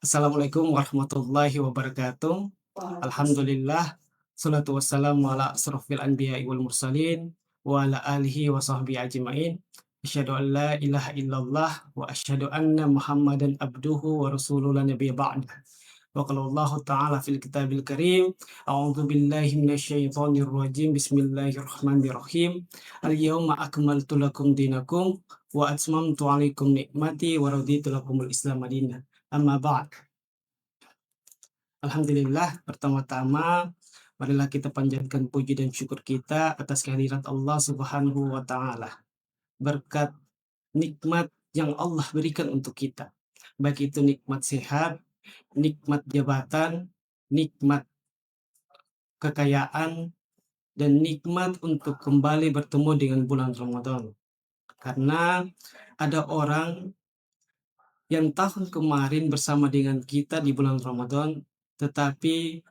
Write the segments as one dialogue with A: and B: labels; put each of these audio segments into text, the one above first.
A: Assalamualaikum warahmatullahi wabarakatuh. Alhamdulillah, salatu wassalamu ala asrofil anbiya'i wal mursalin, wa ala alihi wa sahbihi ajma'in. Asyhadu an la ilaha illallah wa asyhadu anna Muhammadan abduhu wa rasuluhu la nabiyya ba'dah. Wa qala Allah ta'ala fil kitabil karim, a'udzu billahi minasyaitonir rajim, bismillahirrahmanirrahim. Al-yawma akmaltu lakum dinakum wa atmamtu 'alaikum ni'mati wa raditu lakumul Islam madinah. Amma ba'd. Alhamdulillah, pertama-tama marilah kita panjatkan puji dan syukur kita atas kehadirat Allah Subhanahu wa taala. Berkat nikmat yang Allah berikan untuk kita, baik itu nikmat sehat, nikmat jabatan, nikmat kekayaan, dan nikmat untuk kembali bertemu dengan bulan Ramadan. Karena ada orang yang tahun kemarin bersama dengan kita di bulan Ramadan, tetapi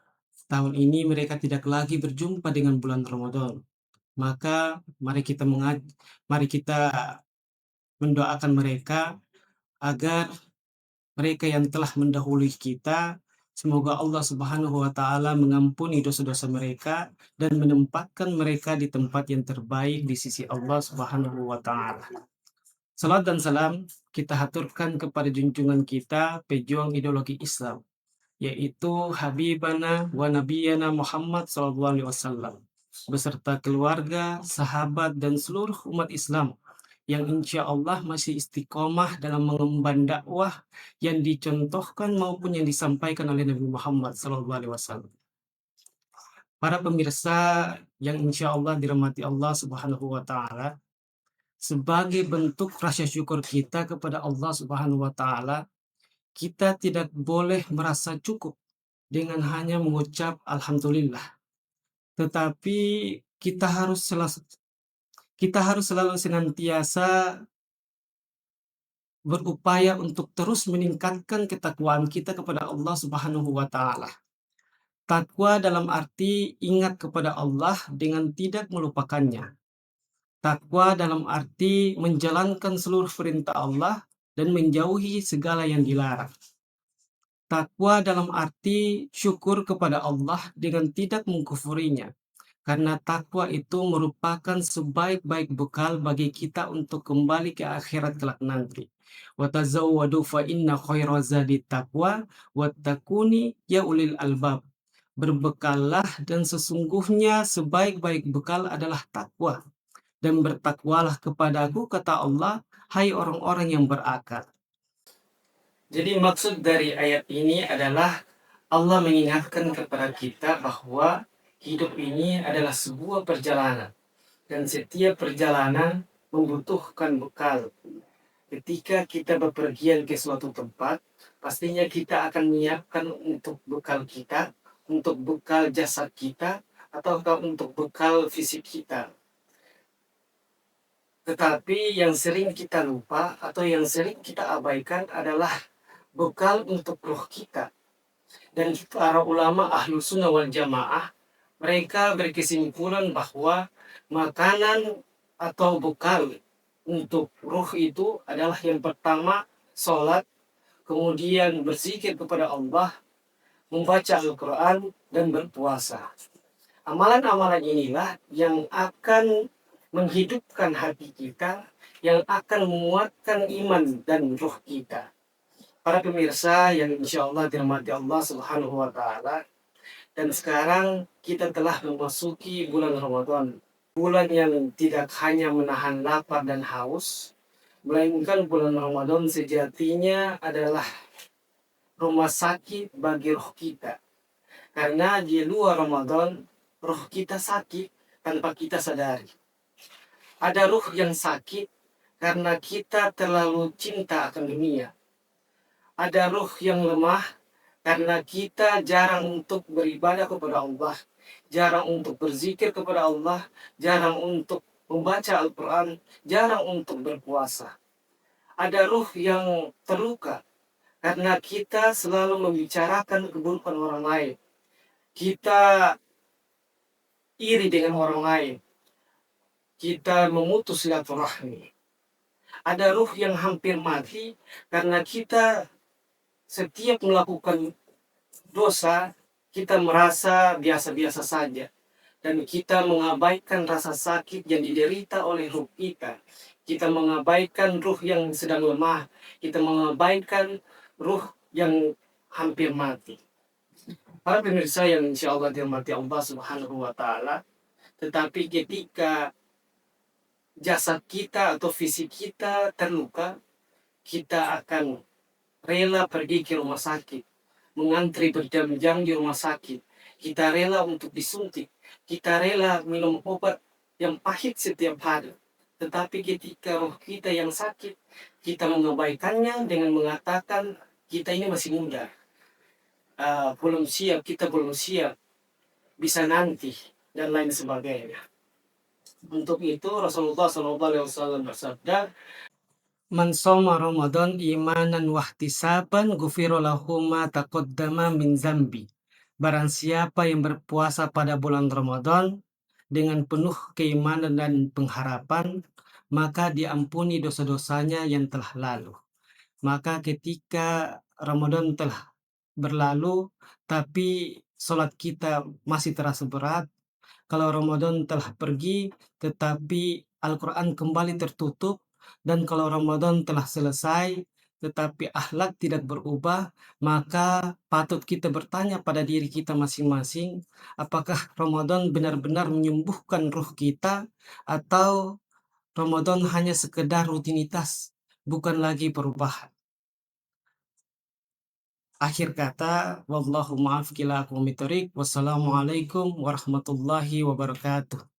A: tahun ini mereka tidak lagi berjumpa dengan bulan Ramadan. Maka mari kita mendoakan mereka agar mereka yang telah mendahului kita, semoga Allah Subhanahu wa taala mengampuni dosa-dosa mereka dan menempatkan mereka di tempat yang terbaik di sisi Allah Subhanahu wa taala. Salat dan salam kita haturkan kepada junjungan kita, pejuang ideologi Islam, yaitu Habibana wa Nabiyana Muhammad SAW, beserta keluarga, sahabat, dan seluruh umat Islam yang insya Allah masih istiqomah dalam mengemban dakwah yang dicontohkan maupun yang disampaikan oleh Nabi Muhammad SAW. Para pemirsa yang insya Allah dirahmati Allah Subhanahu wa Ta'ala, sebagai bentuk rasa syukur kita kepada Allah Subhanahu wa Ta'ala, kita tidak boleh merasa cukup dengan hanya mengucap alhamdulillah, tetapi kita harus selalu senantiasa berupaya untuk terus meningkatkan ketakwaan kita kepada Allah Subhanahu wa taala. Takwa dalam arti ingat kepada Allah dengan tidak melupakannya. Takwa dalam arti menjalankan seluruh perintah Allah dan menjauhi segala yang dilarang. Takwa dalam arti syukur kepada Allah dengan tidak mengkufurinya. Karena takwa itu merupakan sebaik-baik bekal bagi kita untuk kembali ke akhirat kelak nanti. Wa tazawwadu fa inna khairaz zadi taqwa wattaquni ya ulil albab. Berbekallah dan sesungguhnya sebaik-baik bekal adalah takwa. Dan bertakwalah kepadaku, kata Allah, hai orang-orang yang berakal. Jadi maksud dari ayat ini adalah Allah mengingatkan kepada kita bahwa hidup ini adalah sebuah perjalanan. Dan setiap perjalanan membutuhkan bekal. Ketika kita bepergian ke suatu tempat, pastinya kita akan menyiapkan untuk bekal kita, untuk bekal jasad kita, ataukah untuk bekal fisik kita. Tetapi yang sering kita lupa atau yang sering kita abaikan adalah bekal untuk roh kita. Dan para ulama ahlu sunnah wal jamaah, mereka berkesimpulan bahwa makanan atau bekal untuk roh itu adalah yang pertama sholat, kemudian berzikir kepada Allah, membaca Al-Quran, dan berpuasa. Amalan-amalan inilah yang akan menghidupkan hati kita, yang akan menguatkan iman dan roh kita. Para pemirsa yang insya Allah dirahmati Allah Subhanahu wa Ta'ala, dan sekarang kita telah memasuki bulan Ramadan, bulan yang tidak hanya menahan lapar dan haus, melainkan bulan Ramadan sejatinya adalah rumah sakit bagi roh kita. Karena di luar Ramadan, roh kita sakit tanpa kita sadari. Ada ruh yang sakit karena kita terlalu cinta akan dunia. Ada ruh yang lemah karena kita jarang untuk beribadah kepada Allah, jarang untuk berzikir kepada Allah, jarang untuk membaca Al-Quran, jarang untuk berpuasa. Ada ruh yang terluka karena kita selalu membicarakan keburukan orang lain. Kita iri dengan orang lain. Kita memutus silaturahmi. Ada ruh yang hampir mati karena kita setiap melakukan dosa, kita merasa biasa-biasa saja. Dan kita mengabaikan rasa sakit yang diderita oleh ruh kita. Kita mengabaikan ruh yang sedang lemah. Kita mengabaikan ruh yang hampir mati. Para pemirsa yang insya Allah dirahmati Allah Subhanahu wa Ta'ala, tetapi ketika jasad kita atau fisik kita terluka, kita akan rela pergi ke rumah sakit, mengantri berjam-jam di rumah sakit. Kita rela untuk disuntik, kita rela minum obat yang pahit setiap hari. Tetapi ketika roh kita yang sakit, kita mengabaikannya dengan mengatakan kita ini masih muda, belum siap, kita belum siap, bisa nanti, dan lain sebagainya. Untuk itu Rasulullah SAW bersabda, "Man shoma Ramadan imanan wahtisaban ghufira lahu ma taqaddama min zambi." Barang siapa yang berpuasa pada bulan Ramadan dengan penuh keimanan dan pengharapan, maka diampuni dosa-dosanya yang telah lalu. Maka ketika Ramadan telah berlalu, tapi sholat kita masih terasa berat, kalau Ramadan telah pergi, tetapi Al-Quran kembali tertutup, dan kalau Ramadan telah selesai, tetapi akhlak tidak berubah, maka patut kita bertanya pada diri kita masing-masing, apakah Ramadan benar-benar menyembuhkan ruh kita, atau Ramadan hanya sekedar rutinitas, bukan lagi perubahan. Akhir kata, wallahu ma'af kila aku mitorik, wassalamualaikum warahmatullahi wabarakatuh.